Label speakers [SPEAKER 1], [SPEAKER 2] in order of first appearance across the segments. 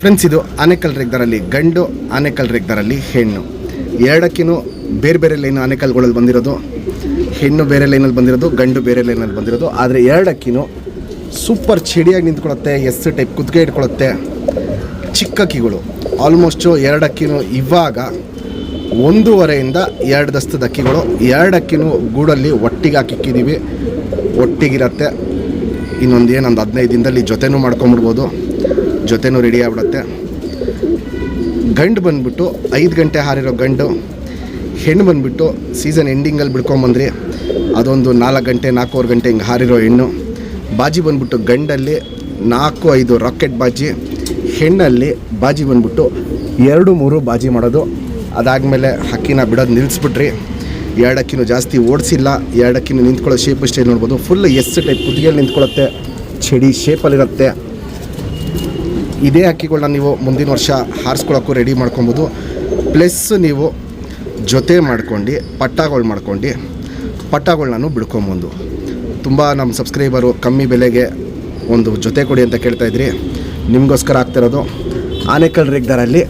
[SPEAKER 1] Friends, ಇದು ಆನೆಕಲ್ ರೇಗ್ದಾರಲ್ಲಿ ಗಂಡು, ಆನೆಕಲ್ ರೇಗ್ದಾರಲ್ಲಿ ಹೆಣ್ಣು. ಎರಡಕ್ಕಿನೂ ಬೇರೆ ಬೇರೆ ಲೈನ್ ಆನೆಕಲ್ಗಳಲ್ಲಿ ಬಂದಿರೋದು. ಹೆಣ್ಣು ಬೇರೆ ಲೈನಲ್ಲಿ ಬಂದಿರೋದು, ಗಂಡು ಬೇರೆ ಲೈನಲ್ಲಿ ಬಂದಿರೋದು. ಆದರೆ ಎರಡಕ್ಕಿನೂ ಸೂಪರ್ ಚಡಿಯಾಗಿ ನಿಂತ್ಕೊಳ್ಳುತ್ತೆ. ಎಸ್ ಟೈಪ್ ಕುತ್ತಿಗೆ ಇಟ್ಕೊಳ್ಳುತ್ತೆ. ಚಿಕ್ಕ ಅಕ್ಕಿಗಳು ಆಲ್ಮೋಸ್ಟು ಎರಡಕ್ಕಿನೂ ಇವಾಗ 1.5 2 ದಸ್ತದ ಅಕ್ಕಿಗಳು. ಎರಡಕ್ಕಿನೂ ಗೂಡಲ್ಲಿ ಒಟ್ಟಿಗೆ ಹಾಕಿಕ್ಕಿದ್ದೀವಿ, ಒಟ್ಟಿಗಿರತ್ತೆ. ಇನ್ನೊಂದು 15 ದಿನದಲ್ಲಿ ಜೊತೆನೂ ಮಾಡ್ಕೊಂಬಿಡ್ಬೋದು, ಜೊತೆನೂ ರೆಡಿ ಆಗ್ಬಿಡುತ್ತೆ. ಗಂಡು ಬಂದುಬಿಟ್ಟು 5 ಗಂಟೆ ಹಾರಿರೋ ಗಂಡು. ಹೆಣ್ಣು ಬಂದುಬಿಟ್ಟು ಸೀಸನ್ ಎಂಡಿಂಗಲ್ಲಿ ಬಿಡ್ಕೊಂಬಂದ್ರಿ, ಅದೊಂದು 4 ಗಂಟೆ 4:15 ಗಂಟೆ ಹಿಂಗೆ ಹಾರಿರೋ ಹೆಣ್ಣು. ಬಾಜಿ ಬಂದುಬಿಟ್ಟು ಗಂಡಲ್ಲಿ 4-5 ರಾಕೆಟ್ ಬಾಜಿ, ಹೆಣ್ಣಲ್ಲಿ ಬಾಜಿ ಬಂದುಬಿಟ್ಟು 2-3 ಬಾಜಿ ಮಾಡೋದು. ಅದಾದಮೇಲೆ ಹಕ್ಕಿನ ಬಿಡೋದು ನಿಲ್ಲಿಸ್ಬಿಟ್ರಿ. ಎರಡಕ್ಕಿನೂ ಜಾಸ್ತಿ ಓಡಿಸಿಲ್ಲ. ಎರಡಕ್ಕಿನೂ ನಿಂತ್ಕೊಳ್ಳೋ ಶೇಪ್ ಸ್ಟೈಲ್ ನೋಡ್ಬೋದು. ಫುಲ್ ಎಸ್ ಟೈಪ್ ಕುತ್ತಿಗೆಯಲ್ಲಿ ನಿಂತ್ಕೊಳ್ಳುತ್ತೆ, ಚಡಿ ಶೇಪಲ್ಲಿರುತ್ತೆ. ಇದೇ ಹಕ್ಕಿಗಳನ್ನ ನೀವು ಮುಂದಿನ ವರ್ಷ ಹಾರಿಸ್ಕೊಳ್ಳೋಕ್ಕೂ ರೆಡಿ ಮಾಡ್ಕೊಬೋದು. ಪ್ಲಸ್ ನೀವು ಜೊತೆ ಮಾಡ್ಕೊಂಡು ಪಟ್ಟಗಳನ್ನೂ ಬಿಡ್ಕೊಬೋದು. ತುಂಬ ನಮ್ಮ ಸಬ್ಸ್ಕ್ರೈಬರು ಕಮ್ಮಿ ಬೆಲೆಗೆ ಒಂದು ಜೊತೆ ಕೊಡಿ ಅಂತ ಕೇಳ್ತಾಯಿದ್ರಿ. ನಿಮಗೋಸ್ಕರ ಆಗ್ತಿರೋದು ಆನೆಕಲ್ ರೇಗ್ದಾರಲ್ಲಿ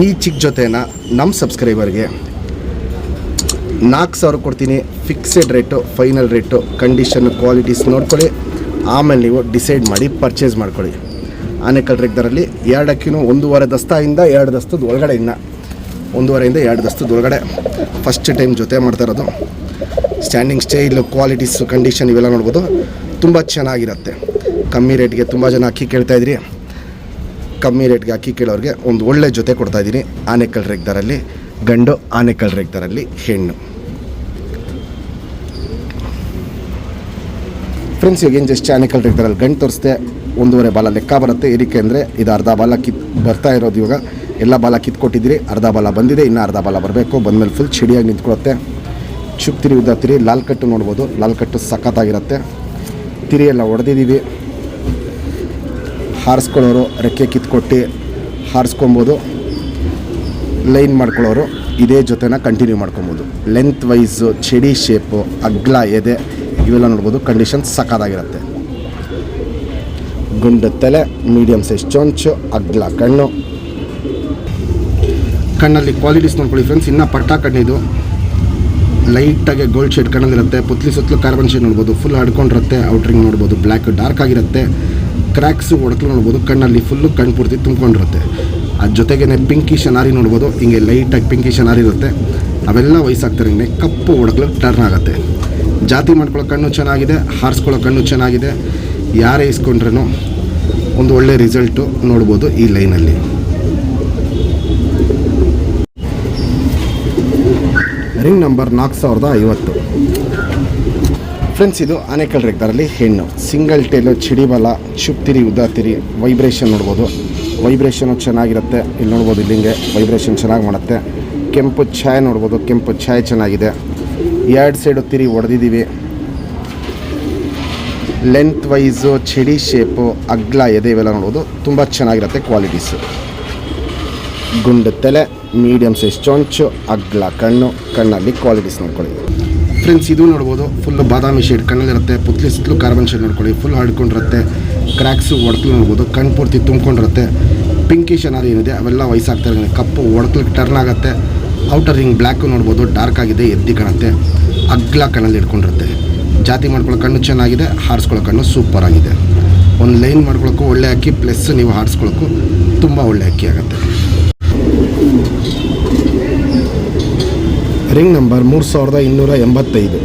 [SPEAKER 1] ಈ ಚಿಕ್ಕ ಜೊತೆನ ನಮ್ಮ ಸಬ್ಸ್ಕ್ರೈಬರ್ಗೆ 4,000 ಕೊಡ್ತೀನಿ. Fixed rate, final rate, condition, qualities ನೋಡ್ಕೊಳ್ಳಿ. ಆಮೇಲೆ ನೀವು ಡಿಸೈಡ್ ಮಾಡಿ ಪರ್ಚೇಸ್ ಮಾಡ್ಕೊಳ್ಳಿ. ಆನೆಕಲ್ ರೇಗ್ದಾರಲ್ಲಿ ಎರಡಕ್ಕಿನೂ 1.5 ದಸ್ತದಿಂದ 2 ದಸ್ತದ ಒಳಗಡೆ, ಇನ್ನು 1.5 2 ದಸ್ತದ ಒಳಗಡೆ ಫಸ್ಟ್ ಟೈಮ್ ಜೊತೆ ಮಾಡ್ತಾ ಇರೋದು. ಸ್ಟ್ಯಾಂಡಿಂಗ್ ಸ್ಟೈಲು, ಕ್ವಾಲಿಟೀಸು, ಕಂಡೀಷನ್ ಇವೆಲ್ಲ ನೋಡ್ಬೋದು. ತುಂಬ ಚೆನ್ನಾಗಿರುತ್ತೆ. ಕಮ್ಮಿ ರೇಟ್ಗೆ ತುಂಬ ಜನ ಅಕ್ಕಿ ಕೇಳ್ತಾಯಿದ್ರಿ. ಕಮ್ಮಿ ರೇಟ್ಗೆ ಅಕ್ಕಿ ಕೇಳೋರಿಗೆ ಒಂದು ಒಳ್ಳೆ ಜೊತೆ ಕೊಡ್ತಾಯಿದ್ದೀನಿ. ಆನೆಕಲ್ ರೇಗ್ದಾರಲ್ಲಿ ಗಂಡು, ಆನೆಕಲ್ ರೇಗ್ದಾರಲ್ಲಿ ಹೆಣ್ಣು. ಫ್ರೆಂಡ್ಸ್, ಇವಾಗೇನು ಜಸ್ಟ್ ಆನೆಕಲ್ ರೇಗ್ದಾರಲ್ಲಿ ಗಂಡು ತೋರಿಸ್ದೆ. 1.5 ಬಾಲ ಲೆಕ್ಕ ಬರುತ್ತೆ. ಏರಿಕೆ ಅಂದರೆ ಇದು ಅರ್ಧ ಬಾಲ ಬರ್ತಾ ಇರೋದು. ಇವಾಗ ಎಲ್ಲ ಬಾಲ ಕಿತ್ಕೊಟ್ಟಿದ್ದೀರಿ, ಅರ್ಧ ಬಾಲ ಬಂದಿದೆ, ಇನ್ನೂ ಅರ್ಧ ಬಾಲ ಬರಬೇಕು. ಬಂದಮೇಲೆ ಫುಲ್ ಚಡಿಯಾಗಿ ನಿಂತ್ಕೊಳ್ಳುತ್ತೆ. ಚುಪ್ ತಿರಿ ಉದ್ದ ತಿರಿ, ಲಾಲ್ ಕಟ್ಟು ನೋಡ್ಬೋದು. ಲಾಲ್ ಕಟ್ಟು ಸಖತ್ತಾಗಿರುತ್ತೆ. ತಿರಿ ಎಲ್ಲ ಹೊಡೆದಿದ್ದೀವಿ. ಹಾರಿಸ್ಕೊಳ್ಳೋರು ರೆಕ್ಕೆ ಕಿತ್ಕೊಟ್ಟು ಹಾರಿಸ್ಕೊಬೋದು. ಲೈನ್ ಮಾಡ್ಕೊಳ್ಳೋರು ಇದೇ ಜೊತೆನ ಕಂಟಿನ್ಯೂ ಮಾಡ್ಕೊಬೋದು. ಲೆಂತ್ ವೈಸು, ಚಡಿ ಶೇಪು, ಅಗ್ಲ ಎದೆ ಇವೆಲ್ಲ ನೋಡ್ಬೋದು. ಕಂಡೀಷನ್ ಸಖತ್ತಾಗಿರುತ್ತೆ. ಗುಂಡು ತಲೆ, ಮೀಡಿಯಮ್ ಸೈಜ್ ಚೊಂಚು, ಅಗ್ಲ ಕಣ್ಣು. ಕಣ್ಣಲ್ಲಿ ಕ್ವಾಲಿಟೀಸ್ ನೋಡ್ಕೊಳ್ಳಿ ಫ್ರೆಂಡ್ಸ್. ಇನ್ನೂ ಪಟ್ಟ ಕಣ್ಣಿದು ಲೈಟಾಗಿ ಗೋಲ್ಡ್ ಶೇಡ್ ಕಣ್ಣಲ್ಲಿರುತ್ತೆ. ಪುತ್ಲಿ ಸುತ್ತಲೂ ಕಾರ್ಬನ್ ಶೇಡ್ ನೋಡ್ಬೋದು. ಫುಲ್ ಹಡ್ಕೊಂಡಿರುತ್ತೆ. ಔಟ್ರಿಂಗ್ ನೋಡ್ಬೋದು. ಬ್ಲ್ಯಾಕ್ ಡಾರ್ಕ್ ಆಗಿರುತ್ತೆ. ಕ್ರ್ಯಾಕ್ಸು ಒಡಕಲು ನೋಡ್ಬೋದು. ಕಣ್ಣಲ್ಲಿ ಫುಲ್ಲು ಕಣ್ಣು ಪೂರ್ತಿ ತುಂಬ್ಕೊಂಡಿರುತ್ತೆ. ಅದ್ರ ಜೊತೆಗೇ ಪಿಂಕಿಶ್ ಅನಾರಿ ನೋಡ್ಬೋದು. ಹಿಂಗೆ ಲೈಟಾಗಿ ಪಿಂಕಿಶ್ ಅನಾರಿ ಇರುತ್ತೆ. ಅವೆಲ್ಲ ವಯಸ್ಸಾಗ್ತಾರೆ. ಹಿಂಗೆ ಕಪ್ಪು ಒಡಕಲು ಟರ್ನ್ ಆಗುತ್ತೆ. ಜಾತಿ ಮಾಡ್ಕೊಳ್ಳೋ ಕಣ್ಣು ಚೆನ್ನಾಗಿದೆ, ಹಾರಿಸ್ಕೊಳ್ಳೋ ಕಣ್ಣು ಚೆನ್ನಾಗಿದೆ. ಯಾರೇ ಇಸ್ಕೊಂಡ್ರೂ ಒಂದು ಒಳ್ಳೆ ರಿಸಲ್ಟು ನೋಡ್ಬೋದು ಈ ಲೈನಲ್ಲಿ. Ring number 4050. ಫ್ರೆಂಡ್ಸ್, ಇದು ಆನೆಕಲ್ ರೇಗ್ದಾರಲ್ಲಿ ಹೆಣ್ಣು. ಸಿಂಗಲ್ ಟೇಲು, ಚಿಡಿಬಲ, ಚುಪ್ತಿರಿ, ಉದ್ದಾತಿರಿ, ವೈಬ್ರೇಷನ್ ನೋಡ್ಬೋದು. ವೈಬ್ರೇಷನು ಚೆನ್ನಾಗಿರುತ್ತೆ. ಇಲ್ಲಿ ನೋಡ್ಬೋದು, ಇಲ್ಲಿಂಗೆ ವೈಬ್ರೇಷನ್ ಚೆನ್ನಾಗಿ ಮಾಡುತ್ತೆ. ಕೆಂಪು ಛಾಯೆ ನೋಡ್ಬೋದು. ಕೆಂಪು ಛಾಯೆ ಚೆನ್ನಾಗಿದೆ. 2 ಸೈಡು ತಿರಿ ಹೊಡೆದಿದ್ದೀವಿ. ಲೆಂತ್ ವೈಸು, ಚಡಿ ಶೇಪು, ಅಗ್ಲ ಎದೆ ಇವೆಲ್ಲ ನೋಡ್ಬೋದು. ತುಂಬ ಚೆನ್ನಾಗಿರುತ್ತೆ ಕ್ವಾಲಿಟೀಸು. ಗುಂಡು ತಲೆ, ಮೀಡಿಯಮ್ ಸೈಜ್ ಚೊಂಚು, ಅಗ್ಲ ಕಣ್ಣು. ಕಣ್ಣಲ್ಲಿ ಕ್ವಾಲಿಟೀಸ್ ನೋಡ್ಕೊಳ್ಳಿ ಫ್ರೆಂಡ್ಸ್. ಇದು ನೋಡ್ಬೋದು. ಫುಲ್ಲು ಬಾದಾಮಿ ಶೇಡ್ ಕಣ್ಣಲ್ಲಿರುತ್ತೆ. ಪುತ್ಲಿ ಸುತ್ತಲೂ ಕಾರ್ಬನ್ ಶೇಡ್ ನೋಡ್ಕೊಳ್ಳಿ. ಫುಲ್ ಹಡ್ಕೊಂಡಿರುತ್ತೆ. ಕ್ರ್ಯಾಕ್ಸು ಒಡಕಲು ನೋಡ್ಬೋದು. ಕಣ್ಣು ಪೂರ್ತಿ ತುಂಬ್ಕೊಂಡಿರುತ್ತೆ. ಪಿಂಕಿಶ್ ಅನಾರಿ ಏನಿದೆ ಅವೆಲ್ಲ ವಯಸ್ಸಾಗ್ತಾರೆ. ಕಪ್ಪು ಒಡಕಲಿಗೆ ಟರ್ನ್ ಆಗುತ್ತೆ. ಔಟರ್ ರಿಂಗ್ ಬ್ಲ್ಯಾಕು ನೋಡ್ಬೋದು. ಡಾರ್ಕ್ ಆಗಿದೆ, ಎದ್ದಿ ಕಾಣುತ್ತೆ. ಅಗ್ಲ ಕಣ್ಣಲ್ಲಿ ಇಟ್ಕೊಂಡಿರುತ್ತೆ. ಜಾತಿ ಮಾಡ್ಕೊಳ್ಳೋ ಕಣ್ಣು ಚೆನ್ನಾಗಿದೆ. ಹಾರಿಸ್ಕೊಳ್ಳೋ ಕಣ್ಣು ಸೂಪರ್ ಆಗಿದೆ. ಒಂದು ಲೈನ್ ಮಾಡ್ಕೊಳ್ಳೋಕ್ಕೂ ಒಳ್ಳೆ ಅಕ್ಕಿ, ಪ್ಲಸ್ ನೀವು ಹಾರಿಸ್ಕೊಳ್ಳೋಕ್ಕೂ ತುಂಬ ಒಳ್ಳೆ ಅಕ್ಕಿ ಆಗುತ್ತೆ. Ring number 3285.